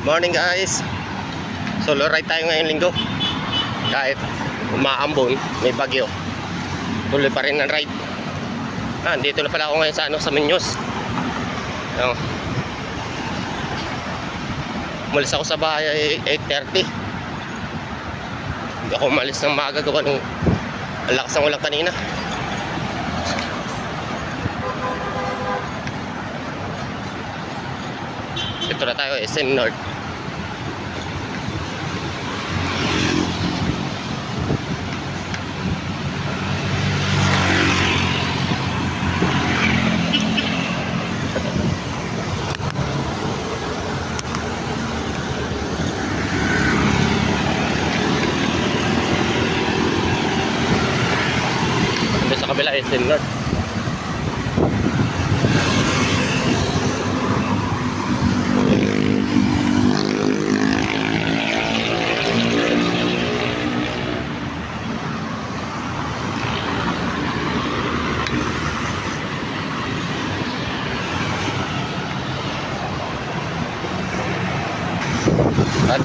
Morning guys. Solo ride tayo ngayong linggo. Kahit umaambon, may bagyo, tuloy pa rin ang ride. Dito na pala ako ngayon sa Muñoz. Umalis ako sa bahay 8:30. Hindi ako umalis ng maaga gawa ng lakas ng ulang kanina. Ito na tayo, SM North. Ito sa kabila, SM North.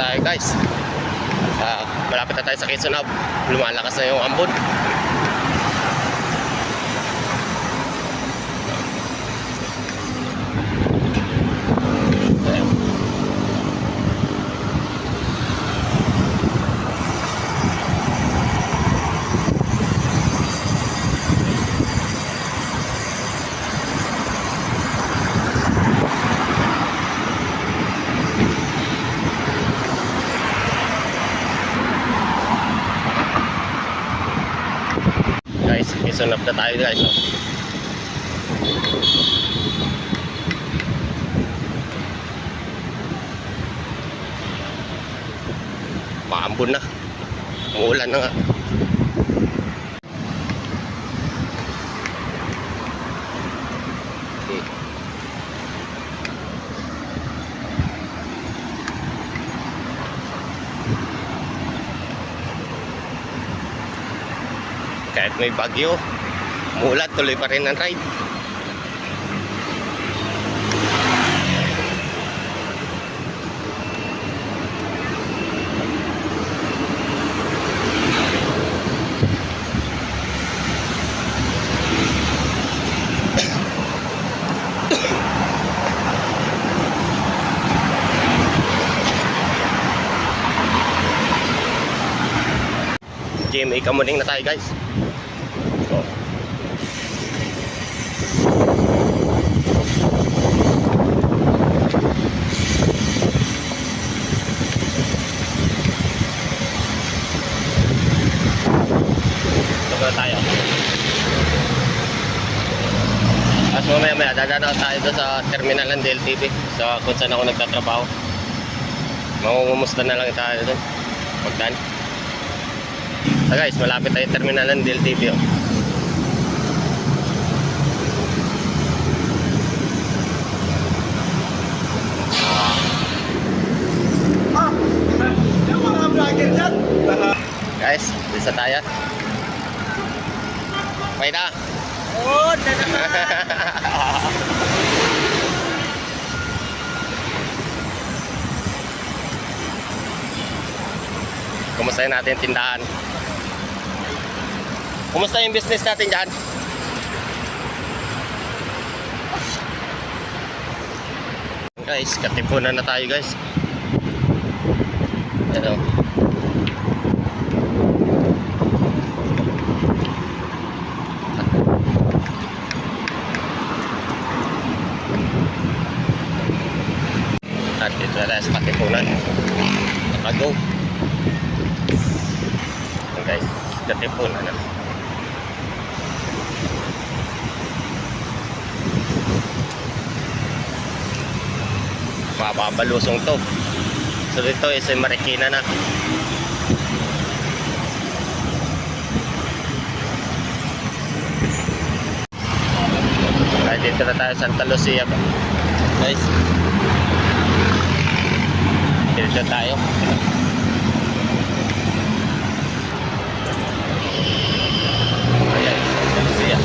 Tayo guys, malapit na tayo sa Quezon Hub. Lumalakas na yung ambon. Quezon Hub na tayo guys. Maambon na, umuulan na nga. Kahit may bagyo, umuulan, tuloy pa rin ang ride. GMA Kamuning na tayo guys. Tayo. As mamaya dadaan tayo doon sa terminal ng DLTV sa kung saan ako nagtatrabaho. Mangungumusta na lang tayo doon pagdaan. Guys, malapit tayo terminal ng DLTV. Yung mga vlogger dyan. Guys, bisa tayo. May na. Oo, na naman. Kumusta natin yung tindahan? Kumusta yung business natin dyan? Guys, katipunan na tayo guys. Ito. At dito na sa Katipunan. Nakago. Guys, Katipunan na. Mababalusong to. So dito is Marikina na. Ay, dito na tayo Santa Lucia guys. Dito tayo. Ayan, Santa Lucia.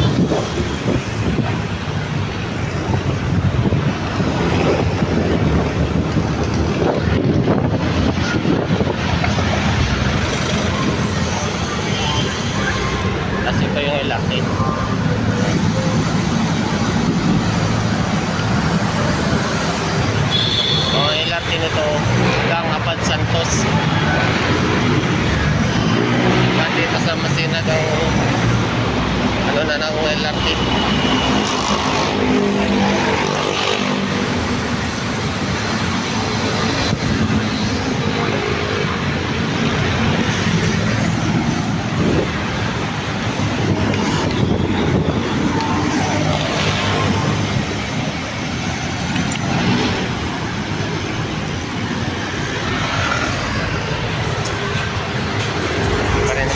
natin ito hanggang Abad Santos. Dito sa Masina ng ano na ng LRT.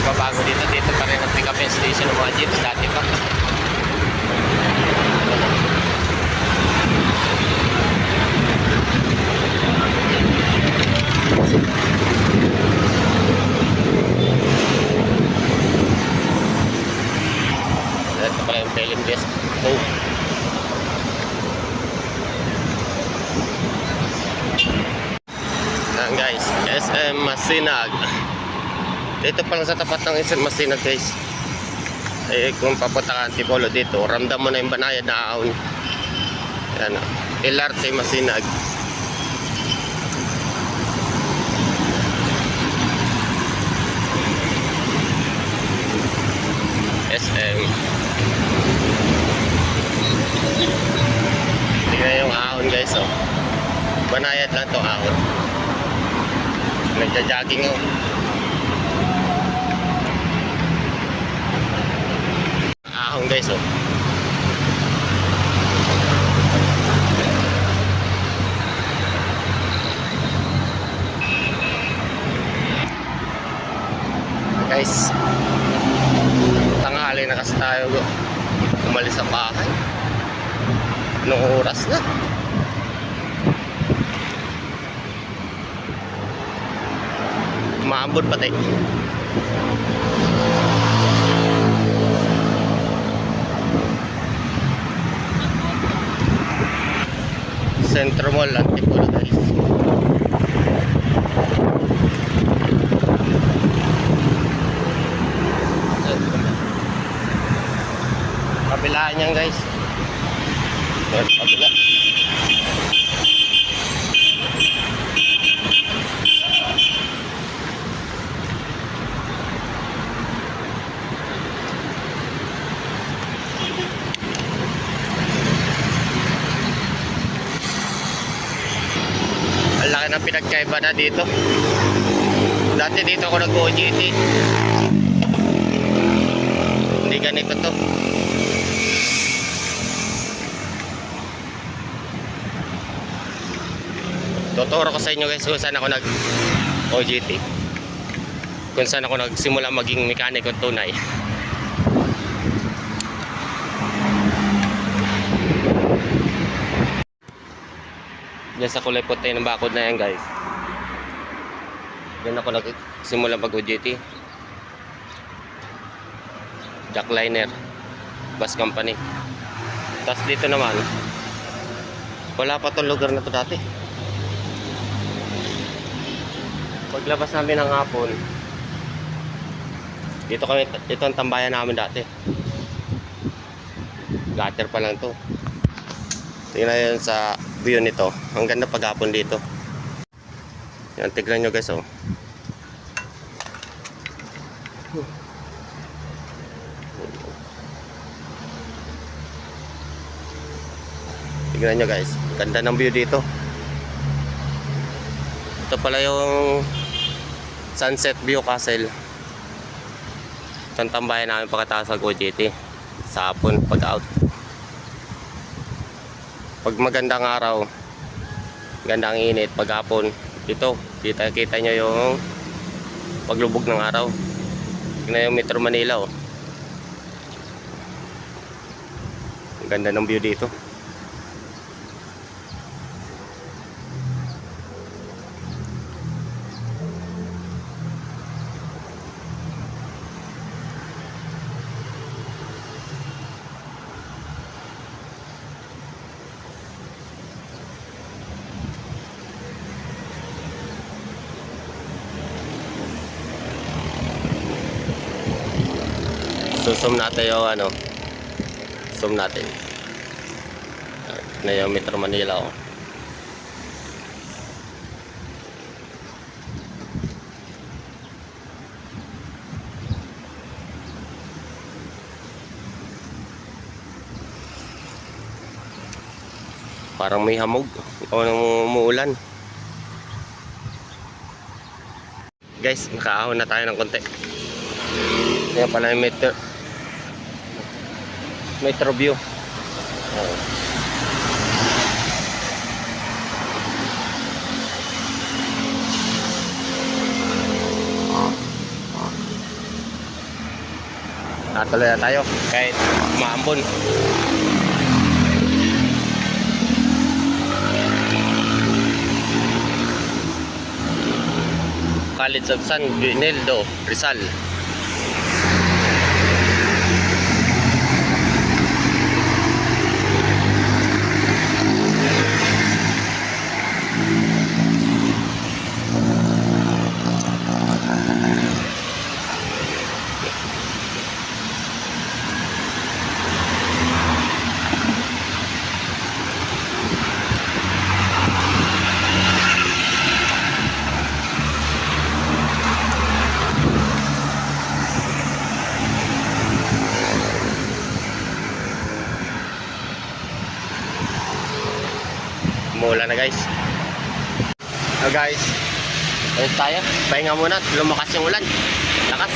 Bago dito pa rin ang pick up station ng mga jeeps dati pa. Ito pala yung Pelham Desk. Oh. Yan guys, SM Masinag. Dito pa lang sa tapat ng SM Masinag guys. Eh kung papunta ka Antipolo dito, ramdam mo na yung banayad na ahon. Yan, LRT Masinag. SM. Tingnan yung ahon guys, oh. Banayad lang to ahon. Nagja-jogging oh. Ahon guys, oh. Guys, tanghali na kasi tayo umalis sa bahay. Anong oras na? Maambot pati. Centro Mall, Antipolo guys. Kabilaan yan guys. Kabila. Ang laki ng pinagkaiba na dito. Dati dito ako nag-OJT. Hindi ganito to. Tuturo ko sa inyo guys kung saan ako nag-OJT. Kung saan ako nagsimula maging mekaniko tunay. Diyan sa kulay puti ng bakod na yan guys. Diyan ako nagsimula mag-OJT. Jackliner Bus Company. Tapos dito naman wala pa itong lugar na to dati. Paglabas namin ng hapon, dito kami, ito ang tambayan namin dati. Gutter pa lang to. Tingnan yun sa view nito. Ang ganda paghapon dito. Yan, tignan nyo guys oh. Tignan nyo guys, ganda ng view dito. Ito pala yung Sunset View Castle. Ito ang tambayan namin pagkatapos sa OJT sa hapon pag out. Pag magandang araw, gandang init pag hapon, dito kita nyo yung paglubog ng araw. Tingnan yung Metro Manila oh. Ang ganda ng view dito. So zoom natin yung ano. Zoom natin. Na yung Metro Manila oh. Parang may hamog o nang umuulan. Guys, nakaahon na tayo ng konti. Yan pala yung metro view. Natuloy na tayo kahit maambon. College of San Guineldo, Rizal. Umuulan na guys. So guys, ayun tayo. Pahinga muna. Lumakas yung ulan. Lakas.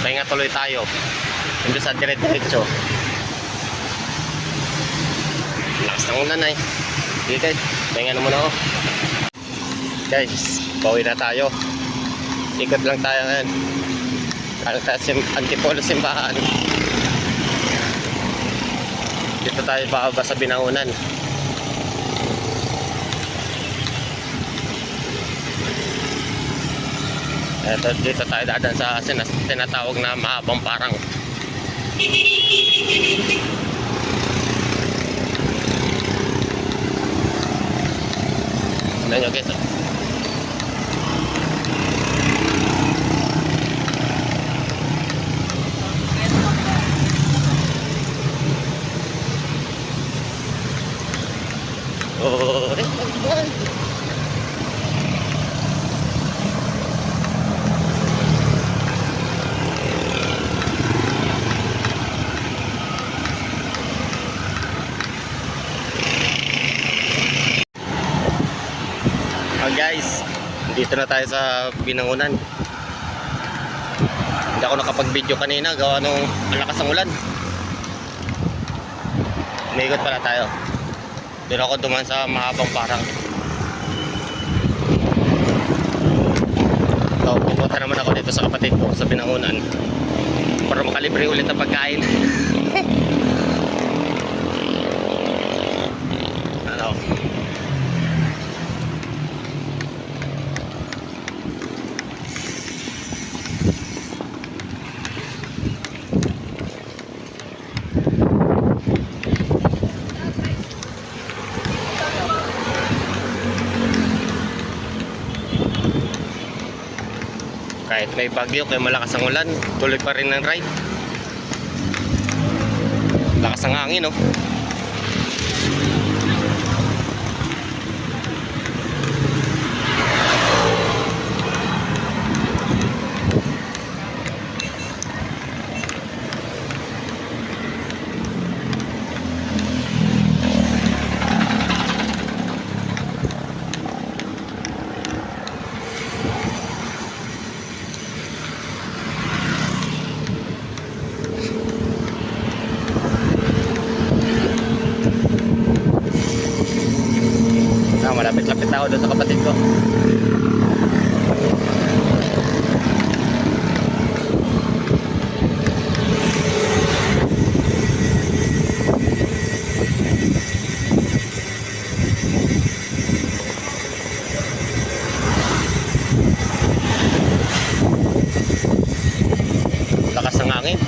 Pahinga tuloy tayo. Hindi sa dire-diretso. Lakas ng ulan ay. Sige guys, pahinga na muna ako. Guys, bawi na tayo. Ikot lang tayo ngayon. Alam tayo Antipolo simbahan. Dito tayo bababa sa Binangonan. Eto, dito tayo dadaan sa tinatawag na Mahabang Parang. Tignan nyo guys. Oh, guys, dito na tayo sa Binangonan. Hindi ako nakapag-video kanina gawa nung malakas ang ulan. Umigot pala tayo. Doon ako duman sa Mahabang Parang. So, pupunta naman ako dito sa kapatid ko sa Binangonan para makalibre ulit ang pagkain. Ano? Kahit may bagyo, kaya malakas ang ulan, tuloy pa rin ang ride. Lakas ang hangin, oh. Malapit-lapit ako doon sa kapatid ko. Lakas ng hangin.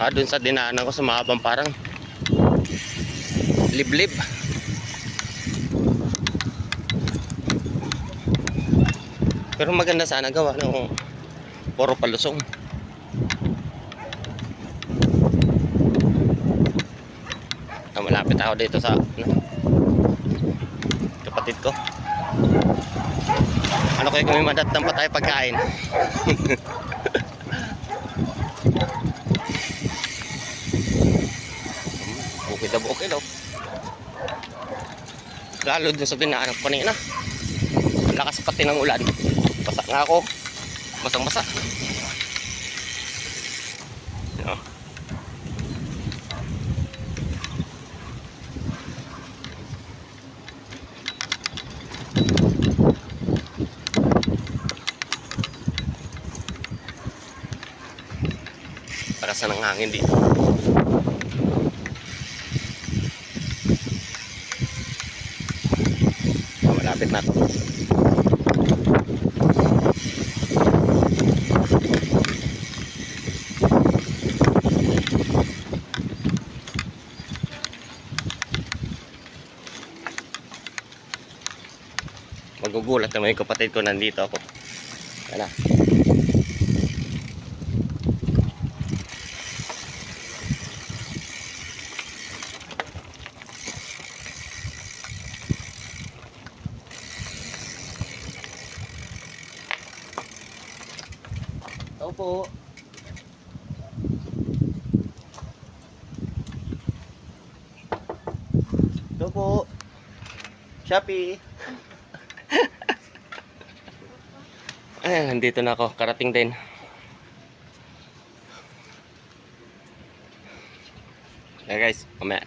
Dun sa dinaanan ko sa mahabang parang liblib. Pero maganda sana gawa ng puro palusong. Malapit ako dito sa kapatid ko. Ano kayo kung may madatang pa tayo pagkain? Bukid na bukid daw. Lalo dun sa dinaanan ko kanina. Ang lakas pati ng ulan. Basa nga ako. Basang basa. Oh. Para sa nang hangin dito. Malapit na to. Magugulat naman yung kapatid ko, nandito ako. Yan na. Tao po. Tao po. Shopee. Ayan, nandito na ako. Karating din. Okay guys, mamaya